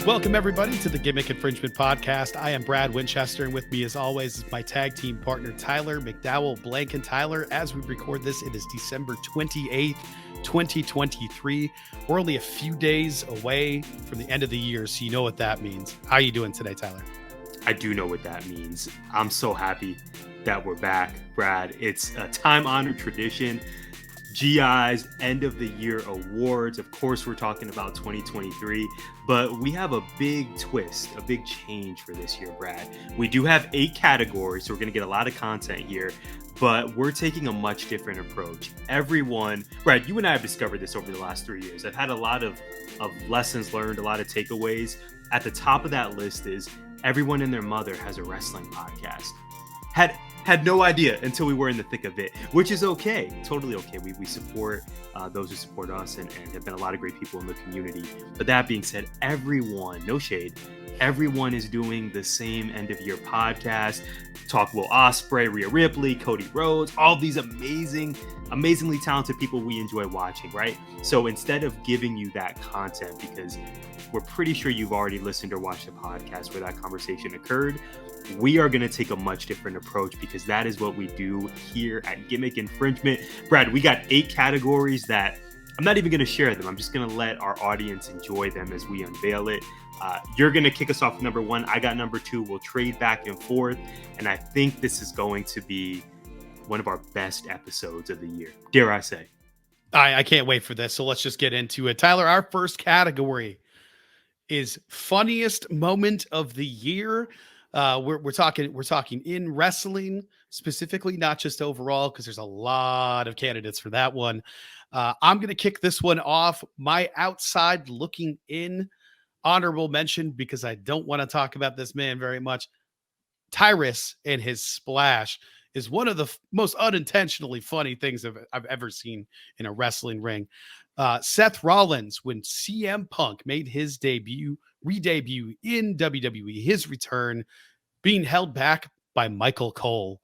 Welcome, everybody, to the Gimmick Infringement Podcast. I am Brad Winchester, and with me, as always, is my tag team partner, Tyler McDowell Blank. Tyler, as we record this, it is December 28th, 2023. We're only a few days away from the end of the year, so you know what that means. How are you doing today, Tyler? I do know what that means. I'm so happy that we're back, Brad. It's a time-honored tradition. GI's end of the year awards. Of course, we're talking about 2023, but we have a big twist, a big change for this year, Brad. We do have 8 categories, so we're going to get a lot of content here, but we're taking a much different approach. Everyone, Brad, you and I have discovered this over the last 3 years. I've had a lot of lessons learned, a lot of takeaways. At the top of that list is everyone and their mother has a wrestling podcast. Had no idea until we were in the thick of it, which is okay, totally okay. We support those who support us and have been a lot of great people in the community. But that being said, everyone, no shade, everyone is doing the same end of year podcast. Talk Will Ospreay, Rhea Ripley, Cody Rhodes, all these amazingly talented people we enjoy watching, right? So instead of giving you that content, because we're pretty sure you've already listened or watched a podcast where that conversation occurred, we are going to take a much different approach because that is what we do here at Gimmick Infringement. Brad, we got 8 categories that I'm not even going to share them. I'm just going to let our audience enjoy them as we unveil it. You're going to kick us off with number 1. I got number 2. We'll trade back and forth. And I think this is going to be one of our best episodes of the year, dare I say. I can't wait for this. So let's just get into it. Tyler, our first category is funniest moment of the year. We're talking in wrestling specifically, not just overall, because there's a lot of candidates for that one. I'm going to kick this one off. My outside looking in honorable mention, because I don't want to talk about this man very much. Tyrus and his splash is one of the most unintentionally funny things I've ever seen in a wrestling ring. Seth Rollins, when CM Punk made his re-debut in WWE, his return, being held back by Michael Cole.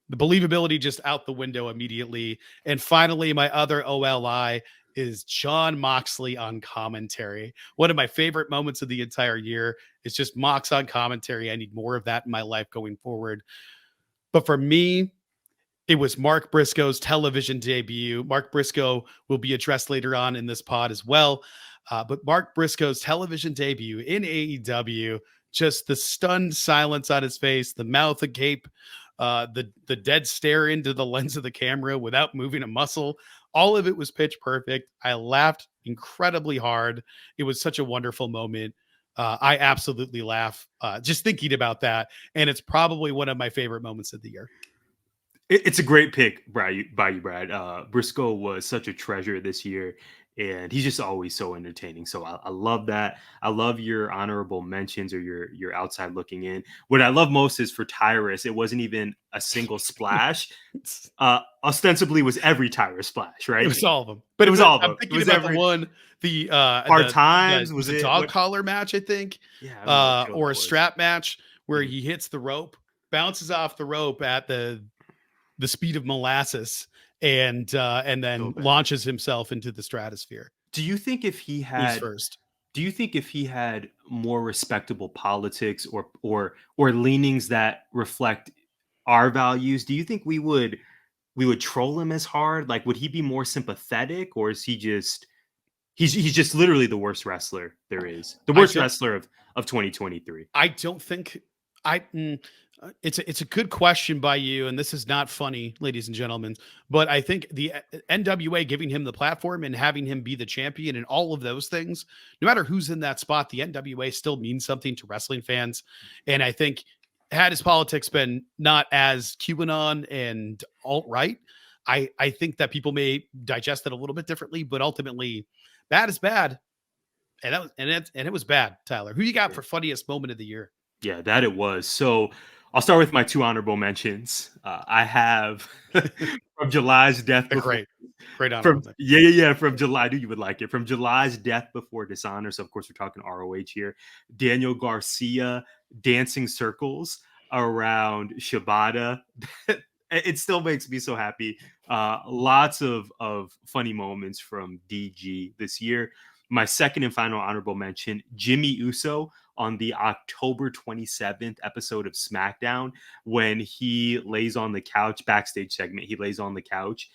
The believability just out the window immediately. And finally, my other OLI is Jon Moxley on commentary. One of my favorite moments of the entire year is just Mox on commentary. I need more of that in my life going forward. But for me, it was Mark Briscoe's television debut. Mark Briscoe will be addressed later on in this pod as well. But Mark Briscoe's television debut in AEW, just the stunned silence on his face, the mouth agape, the dead stare into the lens of the camera without moving a muscle. All of it was pitch perfect. I laughed incredibly hard. It was such a wonderful moment. I absolutely laugh just thinking about that. And it's probably one of my favorite moments of the year. It's a great pick by you, Brad. Briscoe was such a treasure this year, and he's just always so entertaining. So I love that. I love your honorable mentions or your outside looking in. What I love most is for Tyrus, it wasn't even a single splash. Ostensibly was every Tyrus splash, right? It was all of them. But it was all of them. I'm thinking about the one, Hard Times. Was a dog collar match, I think. Yeah. Or a strap match where he hits the rope, bounces off the rope at the speed of molasses, and then launches himself into the stratosphere. Do you think if he had more respectable politics or leanings that reflect our values, do you think we would troll him as hard? Like, would he be more sympathetic, or is he just he's just literally the worst wrestler there is, the worst wrestler of 2023? I don't think it's a good question by you, and this is not funny, ladies and gentlemen, but I think the NWA giving him the platform and having him be the champion and all of those things, no matter who's in that spot, the NWA still means something to wrestling fans. And I think had his politics been not as QAnon and alt-right, I think that people may digest it a little bit differently, but ultimately bad is bad. And it was bad. Tyler, who you got for funniest moment of the year? Yeah, that it was. So I'll start with my 2 honorable mentions. I have from July's Death Before... Great honorable From July, I knew you would like it. From July's Death Before Dishonor. So, of course, we're talking ROH here. Daniel Garcia dancing circles around Shibata. It still makes me so happy. Lots of funny moments from DG this year. My second and final honorable mention, Jimmy Uso on the October 27th episode of SmackDown, when he lays on the couch, backstage segment, he lays on the couch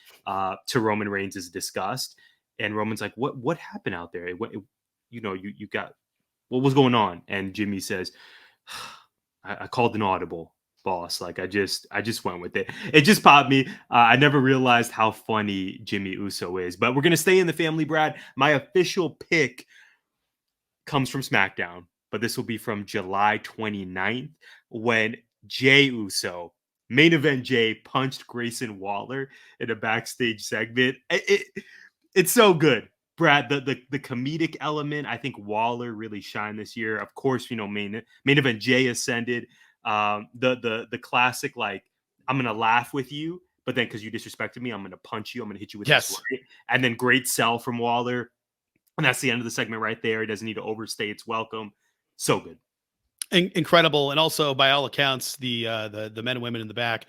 to Roman Reigns' disgust. And Roman's like, what happened out there? You got, what was going on? And Jimmy says, I called an audible, boss. Like, I just went with it. It just popped me. I never realized how funny Jimmy Uso is. But we're gonna stay in the family, Brad. My official pick comes from SmackDown, but this will be from July 29th, when Jey Uso, main event Jey, punched Grayson Waller in a backstage segment. It's so good. Brad, the comedic element, I think Waller really shined this year. Of course, main event Jey ascended. The classic, like, I'm gonna laugh with you, but then because you disrespected me, I'm gonna punch you. I'm gonna hit you with this Yes. right. And then great sell from Waller. And that's the end of the segment right there. He doesn't need to overstay its welcome. So good. Incredible. And also, by all accounts, the men and women in the back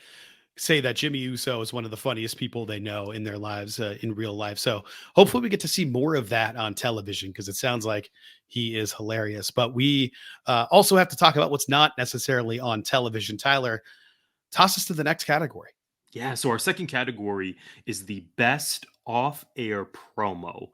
say that Jimmy Uso is one of the funniest people they know in their lives, in real life. So hopefully we get to see more of that on television, because it sounds like he is hilarious. But we also have to talk about what's not necessarily on television. Tyler, toss us to the next category. Yeah. So our second category is the best off-air promo.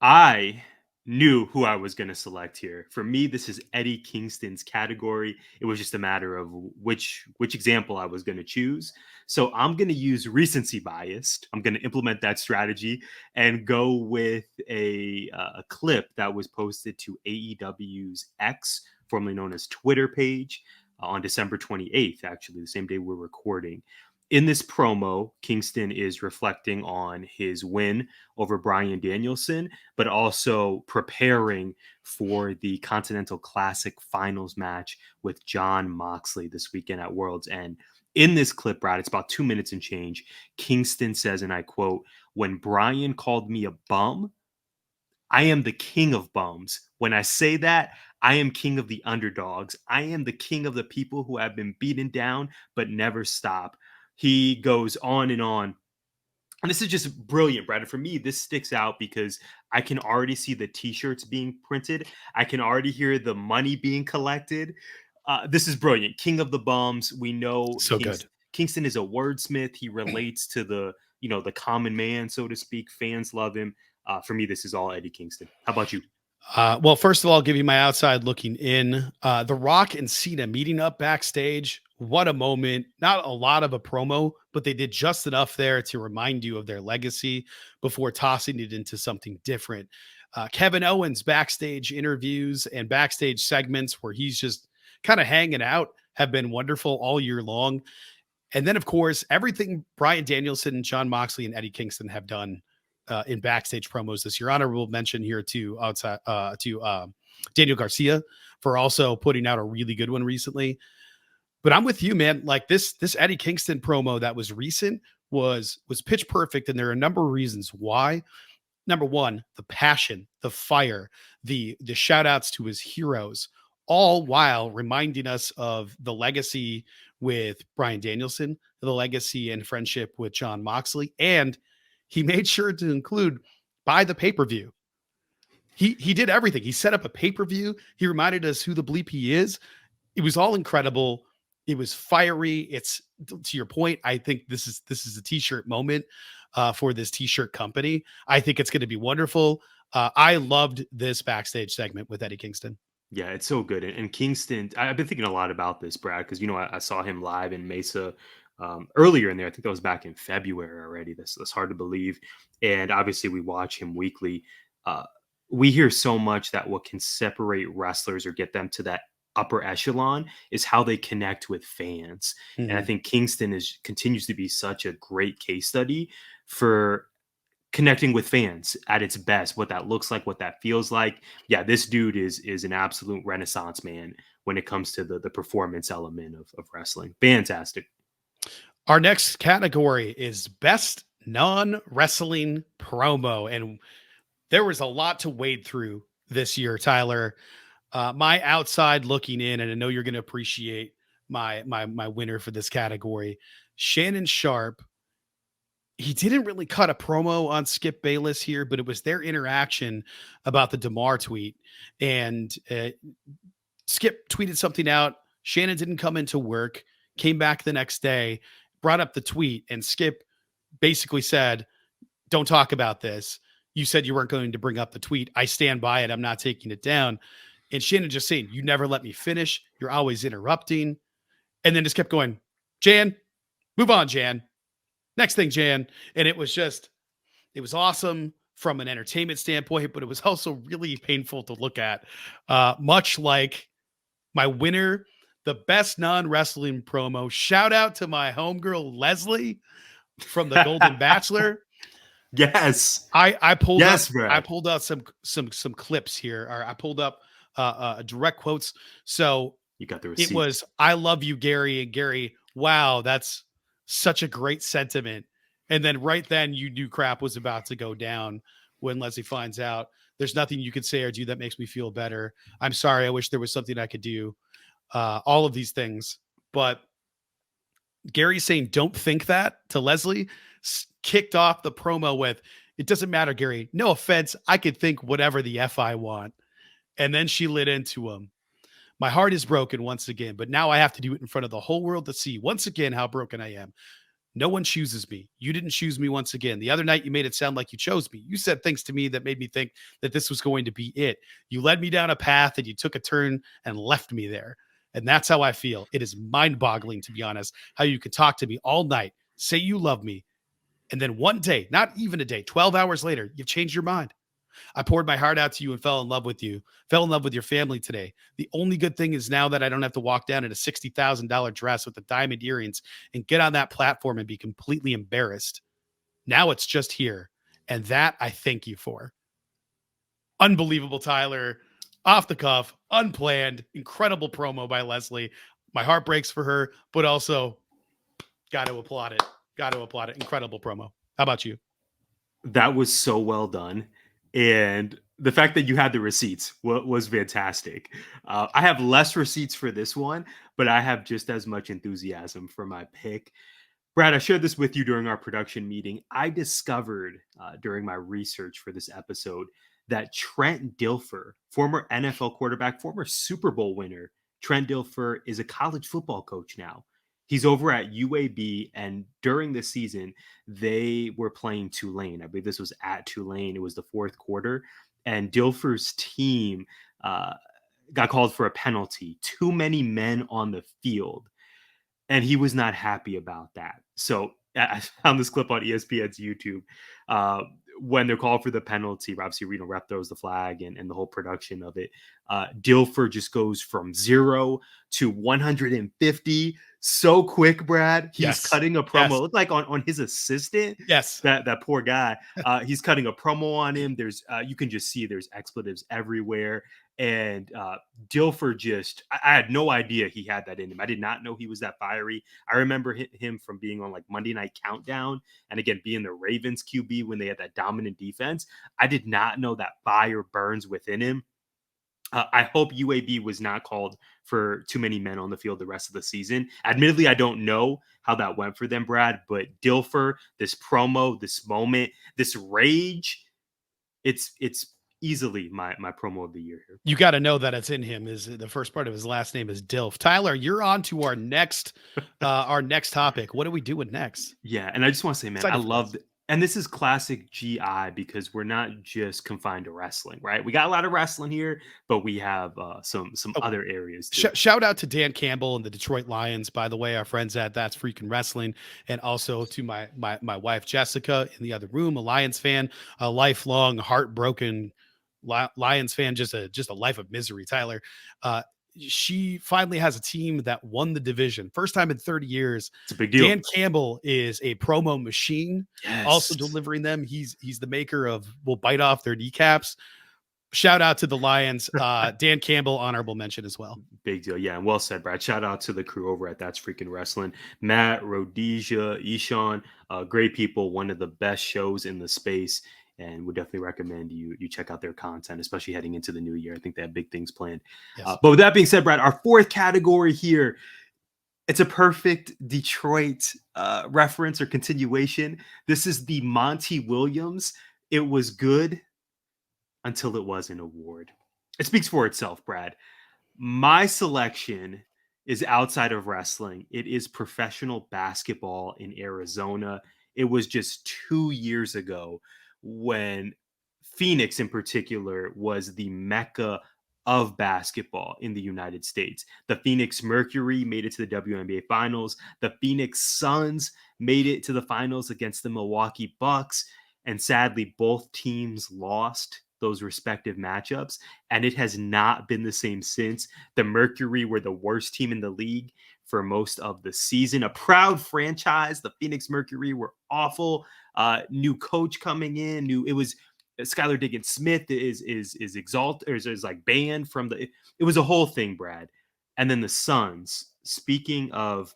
I knew who I was going to select here. For me, this is Eddie Kingston's category. It was just a matter of which example I was going to choose. So I'm going to use recency bias. I'm going to implement that strategy and go with a clip that was posted to AEW's X, formerly known as Twitter page, on December 28th, actually, the same day we're recording. In this promo, Kingston is reflecting on his win over Bryan Danielson, but also preparing for the Continental Classic finals match with Jon Moxley this weekend at World's End. In this clip, Brad, it's about 2 minutes and change. Kingston says, and I quote, "When Bryan called me a bum, I am the king of bums. When I say that, I am king of the underdogs. I am the king of the people who have been beaten down but never stop." He goes on and on. And this is just brilliant, Brad. For me, this sticks out because I can already see the t-shirts being printed. I can already hear the money being collected. This is brilliant. King of the bums. We know So good. Kingston is a wordsmith. He relates to the common man, so to speak. Fans love him. For me, this is all Eddie Kingston. How about you? Well, first of all, I'll give you my outside looking in. The Rock and Cena meeting up backstage. What a moment. Not a lot of a promo, but they did just enough there to remind you of their legacy before tossing it into something different. Kevin Owens backstage interviews and backstage segments where he's just kind of hanging out have been wonderful all year long. And then, of course, everything Bryan Danielson, Jon Moxley, and Eddie Kingston have done in backstage promos this year. Honorable mention here to Daniel Garcia for also putting out a really good one recently. But I'm with you, man. Like this Eddie Kingston promo that was recent was pitch perfect, and there are a number of reasons why. Number one, the passion, the fire, the shout outs to his heroes, all while reminding us of the legacy with Bryan Danielson, the legacy and friendship with Jon Moxley, and he made sure to include buy the pay-per-view. He did everything. He set up a pay-per-view. He reminded us who the bleep he is. It was all incredible. It was fiery. It's, to your point, I think this is a t-shirt moment for this t-shirt company. I think it's going to be wonderful. I loved this backstage segment with Eddie Kingston. Yeah, it's so good. And Kingston, I've been thinking a lot about this, Brad, because I saw him live in Mesa earlier in there. I think that was back in February already. That's hard to believe. And obviously, we watch him weekly. We hear so much that what can separate wrestlers or get them to that upper echelon is how they connect with fans. And I Mhm. think Kingston continues to be such a great case study for connecting with fans at its best, what that looks like, what that feels like. Yeah, this dude is an absolute renaissance man when it comes to the performance element of wrestling. Fantastic. Our next category is best non-wrestling promo, and there was a lot to wade through this year, Tyler. My outside looking in, and I know you're going to appreciate my winner for this category, Shannon Sharp he didn't really cut a promo on Skip Bayless here, but it was their interaction about the DeMar tweet. And Skip tweeted something out. Shannon didn't come into work, came back the next day, brought up the tweet, and Skip basically said, don't talk about this. You said you weren't going to bring up the tweet. I stand by it. I'm not taking it down. And Shannon just saying, you never let me finish. You're always interrupting. And then just kept going, Jan, move on, Jan. Next thing, Jan. And it was awesome from an entertainment standpoint, but it was also really painful to look at. Much like my winner, the best non-wrestling promo. Shout out to my homegirl, Leslie from the Golden Bachelor. Yes. I pulled up some clips here, or I pulled up direct quotes. So you got the receipt. It was, I love you, Gary. And Gary, wow, that's such a great sentiment. And then right then you knew crap was about to go down when Leslie finds out. There's nothing you could say or do that makes me feel better. I'm sorry. I wish there was something I could do. All of these things. But Gary's saying, don't think that to Leslie, kicked off the promo with, it doesn't matter, Gary. No offense. I could think whatever the F I want. And then she lit into him. My heart is broken once again, but now I have to do it in front of the whole world to see once again how broken I am. No one chooses me. You didn't choose me once again. The other night you made it sound like you chose me. You said things to me that made me think that this was going to be it. You led me down a path and you took a turn and left me there. And that's how I feel. It is mind-boggling, to be honest, how you could talk to me all night, say you love me, and then one day, not even a day, 12 hours later, you've changed your mind. I poured my heart out to you and fell in love with you, fell in love with your family today. The only good thing is now that I don't have to walk down in a $60,000 dress with the diamond earrings and get on that platform and be completely embarrassed. Now it's just here. And that I thank you for. Unbelievable, Tyler. Off the cuff, unplanned, incredible promo by Leslie. My heart breaks for her, but also got to applaud it. Incredible promo. How about you? That was so well done. And the fact that you had the receipts was fantastic. I have less receipts for this one, but I have just as much enthusiasm for my pick. Brad, I shared this with you during our production meeting. I discovered during my research for this episode that Trent Dilfer, former NFL quarterback, former Super Bowl winner, Trent Dilfer is a college football coach now. He's over at UAB, and during the season, they were playing Tulane. I believe this was at Tulane. It was the fourth quarter, and Dilfer's team got called for a penalty. Too many men on the field, and he was not happy about that. So I found this clip on ESPN's YouTube. When they're called for the penalty, obviously, ref throws the flag and the whole production of it. Dilfer just goes from 0 to 150 so quick, Brad. He's cutting a promo. It looked like on his assistant. Yes. That poor guy. He's cutting a promo on him. There's you can just see there's expletives everywhere. And Dilfer I had no idea he had that in him. I did not know he was that fiery. I remember him from being on like Monday Night Countdown and again, being the Ravens QB when they had that dominant defense. I did not know that fire burns within him. I hope UAB was not called for too many men on the field the rest of the season. Admittedly, I don't know how that went for them, Brad, but Dilfer, this promo, this moment, this rage, it's easily my promo of the year here. You got to know that it's in him. Is the first part of his last name is Dilf. Tyler, you're on to our next topic. What are we doing next? Yeah, and I just want to say, man, I love and this is classic GI because we're not just confined to wrestling, right? We got a lot of wrestling here, but we have some other areas too. Shout out to Dan Campbell and the Detroit Lions, by the way, our friends at That's Freaking Wrestling, and also to my wife Jessica in the other room, a Lions fan, a lifelong heartbroken Lions fan, just a life of misery. Tyler, she finally has a team that won the division. First time in 30 years. It's a big deal. Dan Campbell is a promo machine, also delivering them. He's the maker of We'll Bite Off Their Kneecaps. Shout out to the Lions. Dan Campbell, honorable mention as well. Big deal. Yeah, and well said, Brad. Shout out to the crew over at That's Freaking Wrestling. Matt, Rhodesia, Ishan, great people. One of the best shows in the space. And would definitely recommend you check out their content, especially heading into the new year. I think they have big things planned. Yes. But with that being said, Brad, our fourth category here, It's a perfect Detroit reference or continuation. This is the Monty Williams. It was good until it wasn't award. It speaks for itself, Brad. My selection is outside of wrestling. It is professional basketball in Arizona. It was just 2 years ago when Phoenix, in particular, was the mecca of basketball in the United States. The Phoenix Mercury made it to the WNBA Finals. The Phoenix Suns made it to the finals against the Milwaukee Bucks. And sadly, both teams lost those respective matchups, and it has not been the same since. The Mercury were the worst team in the league for most of the season. A proud franchise. The Phoenix Mercury were awful. New coach coming in. It was Skylar Diggins Smith is exalted or is like banned from the. It was a whole thing, Brad. And then the Suns. Speaking of,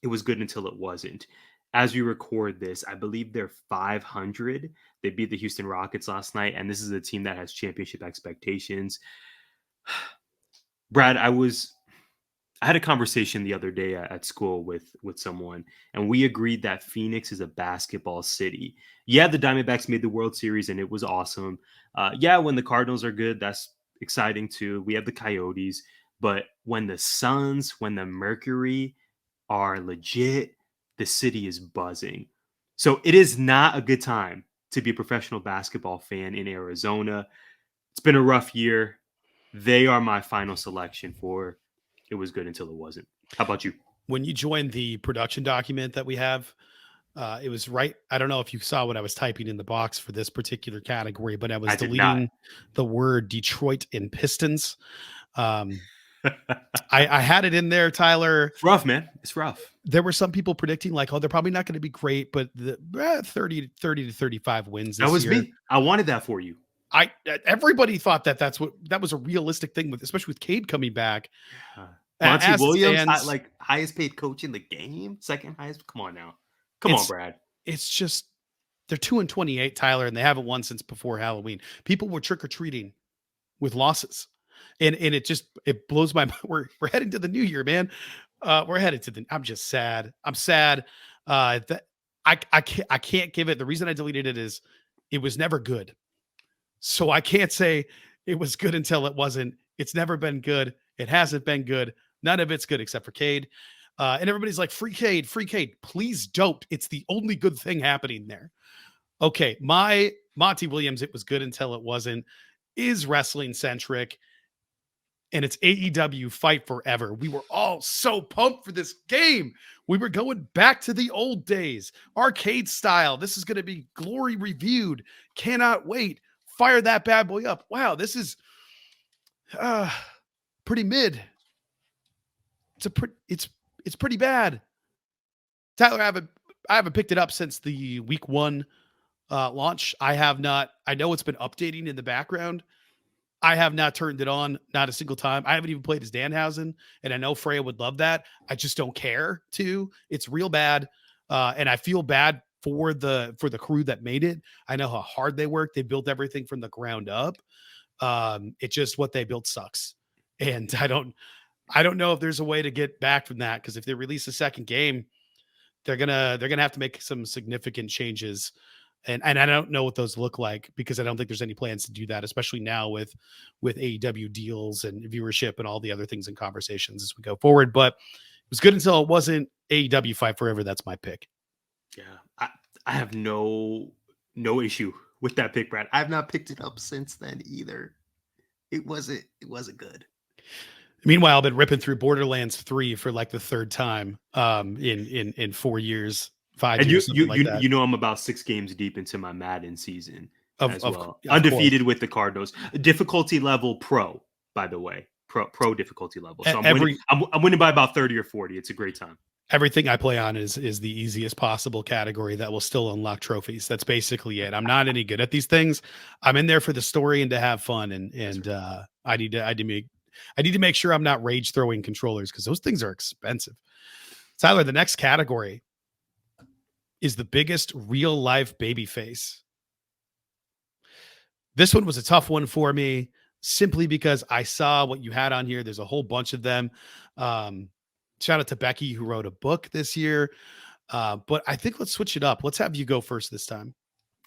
it was good until it wasn't. As we record this, I believe they're 500. They beat the Houston Rockets last night, and this is a team that has championship expectations. Brad, I had a conversation the other day at school with someone, and we agreed that Phoenix is a basketball city. Yeah, the Diamondbacks made the World Series, and it was awesome. Yeah, when the Cardinals are good, that's exciting too. We have the Coyotes, but when the Suns, when the Mercury are legit, the city is buzzing. So it is not a good time to be a professional basketball fan in Arizona. It's been a rough year. They are my final selection for it was good until it wasn't. How about you? When you joined the production document that we have, it was right. I don't know if you saw what I was typing in the box for this particular category, but I was I did not. deleting the word Detroit and Pistons. I had it in there, Tyler. It's rough, man. It's rough. There were some people predicting like, oh, they're probably not going to be great, but the 30 to 35 wins this That was year. me. I wanted that for you. Everybody thought that was a realistic thing, especially with Cade coming back. Monty Williams, like highest paid coach in the game, second highest. Come on now, come on, Brad. It's just they're 2-28, Tyler, and they haven't won since before Halloween. People were trick or treating with losses, and it blows my mind. We're heading to the new year, man. We're headed to the. I'm just sad. I'm sad that I can't give it. The reason I deleted it is it was never good. So I can't say it was good until it wasn't. It's never been good. It hasn't been good. None of it's good except for Cade. And everybody's like, free Cade, free Cade. Please don't. It's the only good thing happening there. Okay, my Monty Williams, it was good until it wasn't, is wrestling centric. And it's AEW Fight Forever. We were all so pumped for this game. We were going back to the old days, arcade style. This is going to be glory reviewed. Cannot wait. Fire that bad boy up. Wow, this is pretty mid. It's pretty bad. Tyler, I haven't picked it up since the week 1 launch. I have not. I know it's been updating in the background. I have not turned it on, not a single time. I haven't even played as Danhausen, and I know Freya would love that. I just don't care to. It's real bad, and I feel bad for the crew that made it. I know how hard they worked. They built everything from the ground up. It's just what they built sucks, and I don't know if there's a way to get back from that, because if they release a second game, they're gonna have to make some significant changes. And I don't know what those look like, because I don't think there's any plans to do that, especially now with AEW deals and viewership and all the other things in conversations as we go forward. But it was good until it wasn't. AEW Fight Forever. That's my pick. Yeah, I have no issue with that pick, Brad. I have not picked it up since then either. It wasn't good. Meanwhile, I've been ripping through Borderlands 3 for like the third time in 4 years. 5 and years, you know I'm about 6 games deep into my Madden season as well. Undefeated with the Cardinals. Difficulty level pro, by the way. Pro difficulty level. So I'm winning by about 30 or 40. It's a great time. Everything I play on is the easiest possible category that will still unlock trophies. That's basically it. I'm not any good at these things. I'm in there for the story and to have fun, and right. I need to make sure I'm not rage throwing controllers, because those things are expensive. Tyler, the next category is the biggest real life babyface. This one was a tough one for me, simply because I saw what you had on here. There's a whole bunch of them. Shout out to Becky who wrote a book this year. But I think let's switch it up. Let's have you go first this time.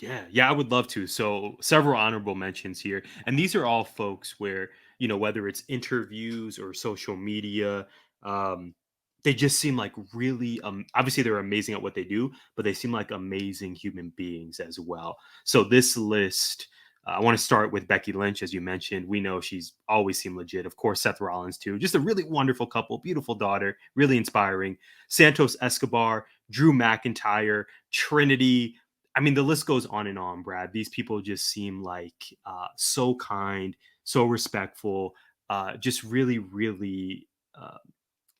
Yeah, I would love to. So, several honorable mentions here. And these are all folks where, whether it's interviews or social media, um, they just seem like really, obviously, they're amazing at what they do, but they seem like amazing human beings as well. So, this list, I want to start with Becky Lynch, as you mentioned. We know she's always seemed legit. Of course, Seth Rollins, too. Just a really wonderful couple, beautiful daughter, really inspiring. Santos Escobar, Drew McIntyre, Trinity. I mean, the list goes on and on, Brad. These people just seem like so kind, so respectful, just really, really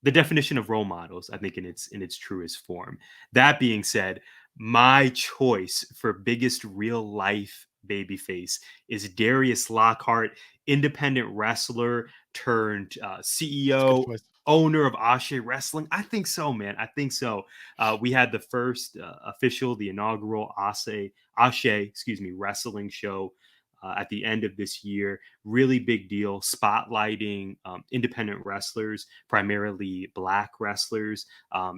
the definition of role models, I think, in its truest form. That being said, my choice for biggest real life babyface is Darius Lockhart, independent wrestler turned It's a good CEO, choice. owner of Ashe Wrestling. I think so, man. I think so. We had the first official, the inaugural Ashe, wrestling show at the end of this year. Really big deal, spotlighting independent wrestlers, primarily Black wrestlers,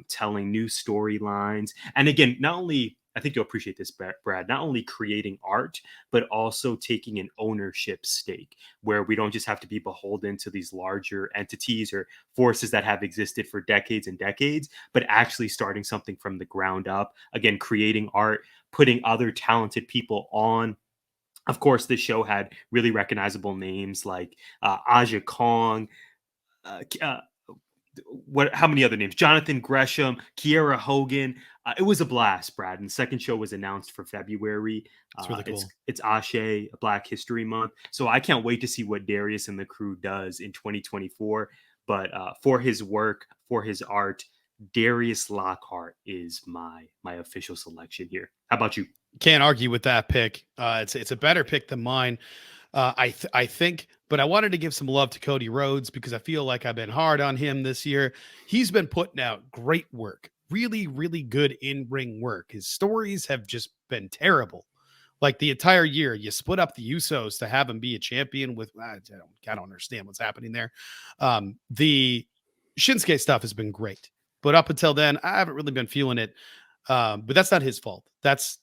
telling new storylines. And again, not only, I think you'll appreciate this, Brad, not only creating art, but also taking an ownership stake where we don't just have to be beholden to these larger entities or forces that have existed for decades and decades, but actually starting something from the ground up. Again, creating art, putting other talented people on. Of course, this show had really recognizable names like Aja Kong, uh, how many other names? Jonathan Gresham, Kiera Hogan. It was a blast, Brad. And the second show was announced for February. It's really It's cool. it's Ashe Black History Month, so I can't wait to see what Darius and the crew does in 2024. But for his work, for his art, Darius Lockhart is my official selection here. How about you? Can't argue with that pick. It's a better pick than mine. I think, but I wanted to give some love to Cody Rhodes because I feel like I've been hard on him this year. He's been putting out great work, really, really good in ring work. His stories have just been terrible. Like the entire year, you split up the Usos to have him be a champion with. I don't understand what's happening there. The Shinsuke stuff has been great, but up until then, I haven't really been feeling it. But that's not his fault. That's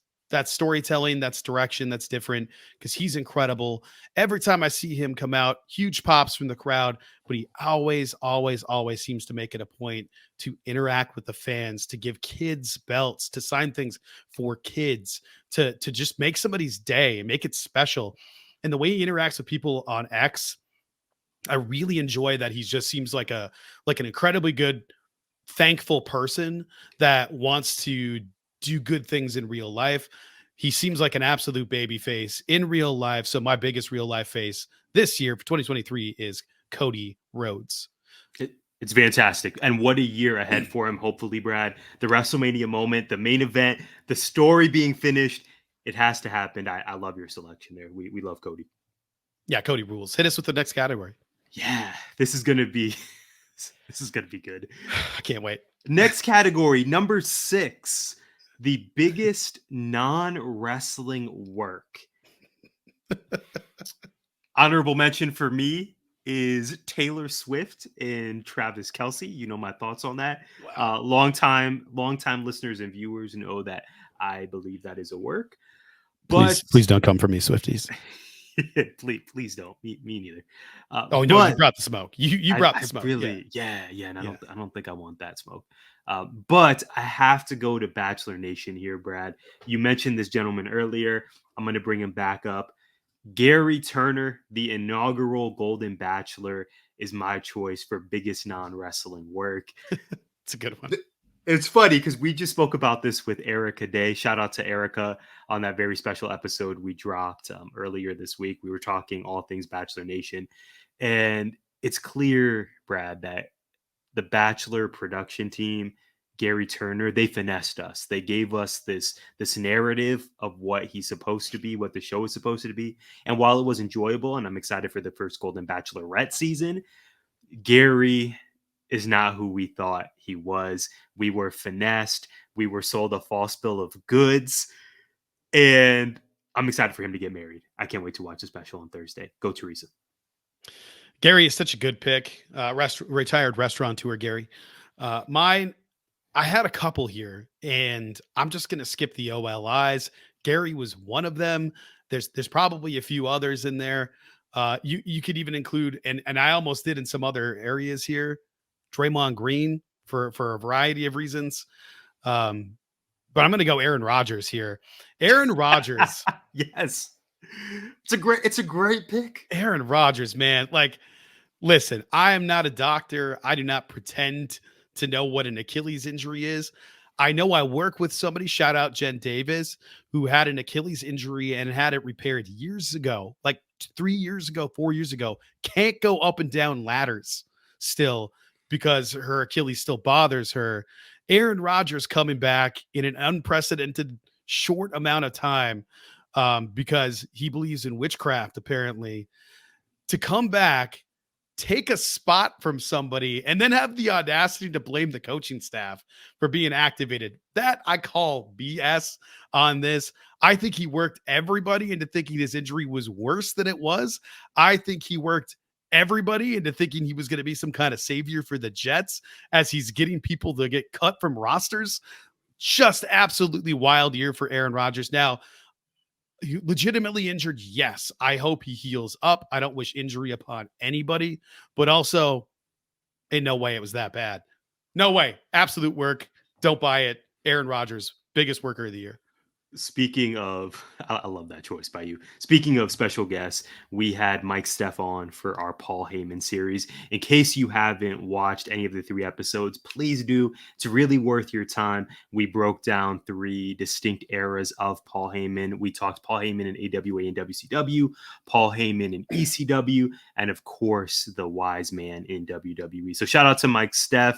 storytelling, that's direction, that's different because he's incredible. Every time I see him come out, huge pops from the crowd, but he always, always, always seems to make it a point to interact with the fans, to give kids belts, to sign things for kids, to just make somebody's day and make it special. And the way he interacts with people on X, I really enjoy that. He just seems like an incredibly good, thankful person that wants to do good things in real life. He seems like an absolute baby face in real life. So my biggest real life face this year for 2023 is Cody Rhodes. It's fantastic. And what a year ahead for him, hopefully, Brad. The WrestleMania moment, the main event, the story being finished. It has to happen. I love your selection there. We love Cody. Yeah, Cody rules. Hit us with the next category. Yeah, this is gonna be good. I can't wait. Next category, number 6, the biggest non-wrestling work. Honorable mention for me is Taylor Swift and Travis Kelce. You know my thoughts on that. Wow. Long time listeners and viewers know that I believe that is a work. But Please don't come for me, Swifties. please don't. Me neither. Oh no, you brought the smoke. You brought the smoke. Really, yeah. And I don't think I want that smoke. But I have to go to Bachelor Nation here, Brad. You mentioned this gentleman earlier. I'm going to bring him back up. Gary Turner, the inaugural Golden Bachelor, is my choice for biggest non-wrestling work. It's a good one. It's funny because we just spoke about this with Erica Day. Shout out to Erica on that very special episode we dropped earlier this week. We were talking all things Bachelor Nation. And it's clear, Brad, that the Bachelor production team, Gary Turner, they finessed us. They gave us this narrative of what he's supposed to be, what the show is supposed to be. And while it was enjoyable, and I'm excited for the first Golden Bachelorette season, Gary is not who we thought he was. We were finessed. We were sold a false bill of goods. And I'm excited for him to get married. I can't wait to watch the special on Thursday. Go Teresa. Gary is such a good pick. Retired restaurateur Gary. Mine, I had a couple here, and I'm just gonna skip the OLIs. Gary was one of them. There's probably a few others in there. You could even include, and I almost did in some other areas here, Draymond Green for a variety of reasons. Um, but I'm gonna go Aaron Rodgers here. Aaron Rodgers, Yes. It's a great pick. Aaron Rodgers, man. Like, listen, I am not a doctor. I do not pretend to know what an Achilles injury is. I know I work with somebody, shout out Jen Davis, who had an Achilles injury and had it repaired years ago, like 3 years ago, 4 years ago. Can't go up and down ladders still because her Achilles still bothers her. Aaron Rodgers coming back in an unprecedented short amount of time because he believes in witchcraft, apparently, to come back, take a spot from somebody, and then have the audacity to blame the coaching staff for being activated. That I call BS on this. I think he worked everybody into thinking his injury was worse than it was. I think he worked everybody into thinking he was going to be some kind of savior for the Jets as he's getting people to get cut from rosters. Just absolutely wild year for Aaron Rodgers. Now, legitimately injured, yes. I hope he heals up. I don't wish injury upon anybody, but also in no way it was that bad. No way. Absolute work. Don't buy it. Aaron Rodgers, biggest worker of the year. Speaking of, I love that choice by you. Speaking of special guests, we had Mike Steff on for our Paul Heyman series. In case you haven't watched any of the 3 episodes, please do. It's really worth your time. We broke down 3 distinct eras of Paul Heyman. We talked Paul Heyman in AWA and WCW, Paul Heyman in ECW, and of course, the wise man in WWE. So shout out to Mike Steff,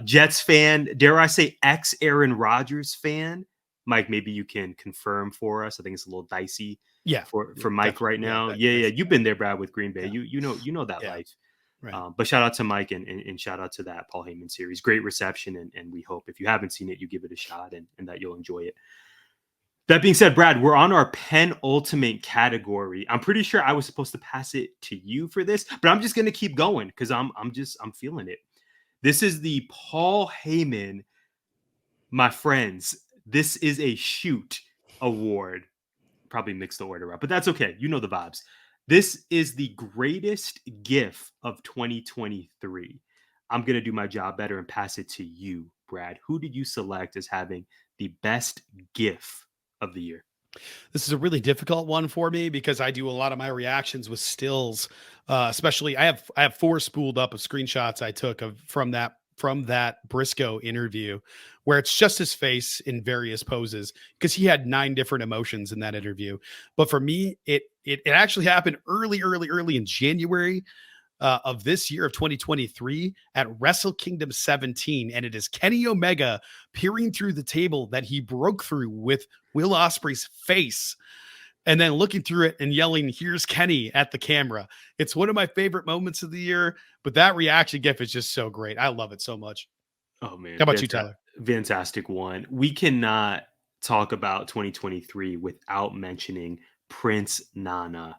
Jets fan, dare I say ex-Aaron Rodgers fan. Mike, maybe you can confirm for us. I think it's a little dicey for Mike right now. Yeah. You've been there, Brad, with Green Bay. Yeah. You know that life. Right. But shout out to Mike and shout out to that Paul Heyman series. Great reception. And we hope if you haven't seen it, you give it a shot and that you'll enjoy it. That being said, Brad, we're on our penultimate category. I'm pretty sure I was supposed to pass it to you for this, but I'm just going to keep going because I'm feeling it. This is the Paul Heyman, my friends. This is a shoot award. Probably mixed the order up, but that's okay. You know the vibes. This is the greatest GIF of 2023. I'm going to do my job better and pass it to you, Brad. Who did you select as having the best GIF of the year? This is a really difficult one for me because I do a lot of my reactions with stills. Especially I have 4 spooled up of screenshots I took from that Briscoe interview where it's just his face in various poses because he had 9 different emotions in that interview. But for me, it actually happened early in January of this year of 2023 at Wrestle Kingdom 17. And it is Kenny Omega peering through the table that he broke through with Will Ospreay's face and then looking through it and yelling, "Here's Kenny" at the camera. It's one of my favorite moments of the year, but that reaction gif is just so great. I love it so much. Oh man. How about you, Tyler? Fantastic one. We cannot talk about 2023 without mentioning Prince Nana.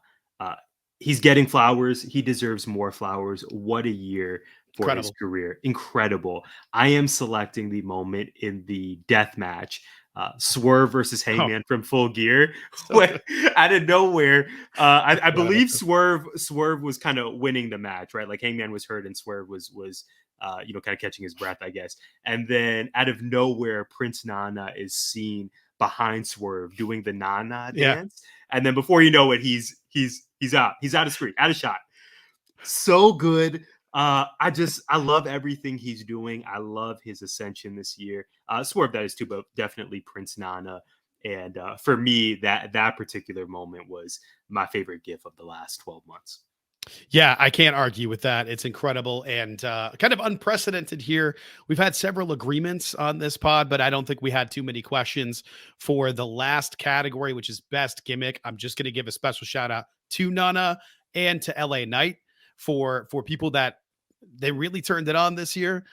He's getting flowers. He deserves more flowers. What a year for his career. Incredible. I am selecting the moment in the death match. Swerve versus Hangman from Full Gear. When, out of nowhere, I believe Swerve was kind of winning the match, right? Like Hangman was hurt and Swerve was kind of catching his breath, I guess. And then out of nowhere, Prince Nana is seen behind Swerve doing the Nana dance. And then before you know it, he's out. He's out of screen, out of shot. So good. I love everything he's doing. I love his ascension this year. Swerve, that is too, but definitely Prince Nana. And for me, that particular moment was my favorite GIF of the last 12 months. Yeah, I can't argue with that. It's incredible and kind of unprecedented here. We've had several agreements on this pod, but I don't think we had too many questions for the last category, which is best gimmick. I'm just going to give a special shout out to Nana and to LA Knight for people that they really turned it on this year.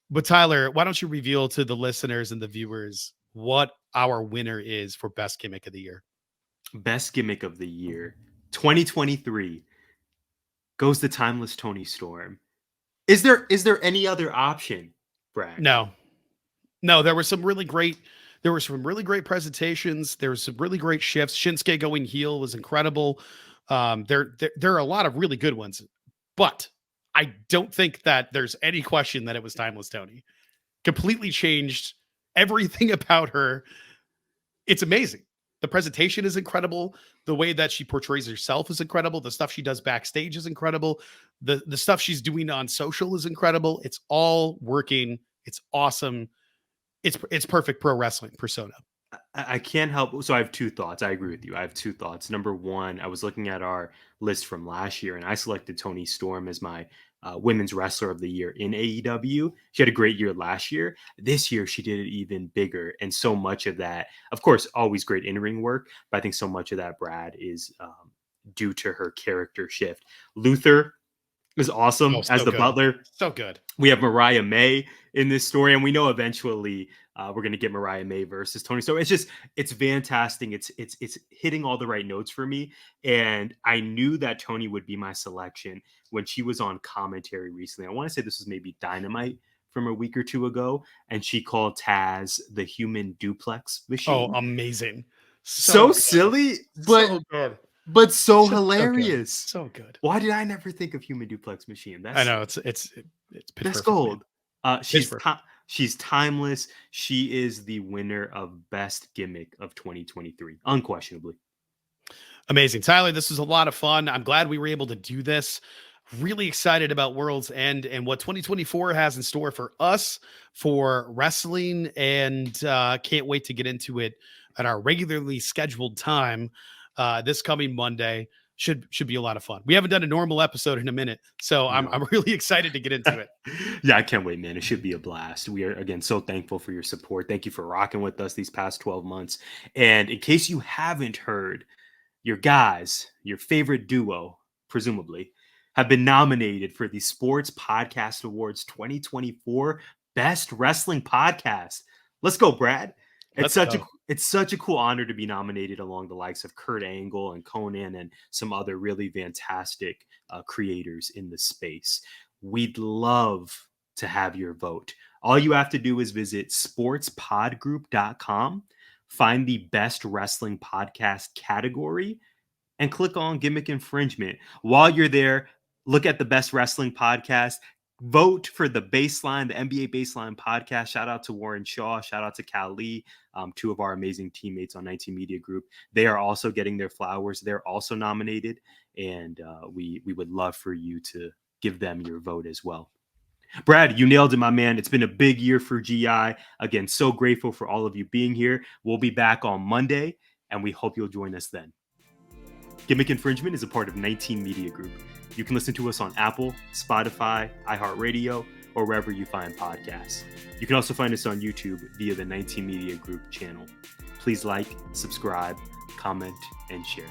But Tyler, why don't you reveal to the listeners and the viewers what our winner is for best gimmick of the year? Best gimmick of the year, 2023. Goes the timeless Tony Storm. Is there any other option, Brad? No, there were some really great presentations. There were some really great shifts. Shinsuke going heel was incredible. There are a lot of really good ones, but I don't think that there's any question that it was Timeless Tony. Completely changed everything about her. It's amazing. The presentation is incredible. The way that she portrays herself is incredible. The stuff she does backstage is incredible. The stuff she's doing on social is incredible. It's all working. It's awesome. It's perfect pro wrestling persona. I can't help. So I have two thoughts. I agree with you. I have two thoughts. Number one, I was looking at our list from last year, and I selected Toni Storm as my women's wrestler of the year in AEW. She had a great year last year. This year, she did it even bigger. And so much of that, of course, always great in-ring work, but I think so much of that, Brad, is due to her character shift. Luther is awesome as the butler. So good. We have Mariah May in this story, and we know eventually we're going to get Mariah May versus Toni. So it's fantastic. It's hitting all the right notes for me. And I knew that Toni would be my selection when she was on commentary recently. I want to say this was maybe Dynamite from a week or two ago, and she called Taz the human duplex machine. Oh, amazing. So silly, but so good. But so hilarious. So good. Why did I never think of human duplex machine? I know it's that's gold. She's timeless. She is the winner of best gimmick of 2023, unquestionably. Amazing. Tyler, this was a lot of fun. I'm glad we were able to do this. Really excited about World's End and what 2024 has in store for us for wrestling, and can't wait to get into it at our regularly scheduled time this coming Monday. Should be a lot of fun. We haven't done a normal episode in a minute, so I'm really excited to get into it. Yeah, I can't wait, man. It should be a blast. We are, again, so thankful for your support. Thank you for rocking with us these past 12 months. And in case you haven't heard, your guys, your favorite duo, presumably, have been nominated for the Sports Podcast Awards 2024 Best Wrestling Podcast. Let's go, Brad. It's such a cool honor to be nominated along the likes of Kurt Angle and Conan and some other really fantastic creators in the space. We'd love to have your vote. All you have to do is visit sportspodgroup.com, find the best wrestling podcast category, and click on Gimmick Infringement. While you're there, look at the best wrestling podcast. Vote for the Baseline, the NBA Baseline podcast. Shout out to Warren Shaw. Shout out to Cal Lee, two of our amazing teammates on 19 Media Group. They are also getting their flowers. They're also nominated, and we would love for you to give them your vote as well. Brad, you nailed it, my man. It's been a big year for GI. Again, so grateful for all of you being here. We'll be back on Monday, and we hope you'll join us then. Gimmick Infringement is a part of 19 Media Group. You can listen to us on Apple, Spotify, iHeartRadio, or wherever you find podcasts. You can also find us on YouTube via the 19 Media Group channel. Please like, subscribe, comment, and share.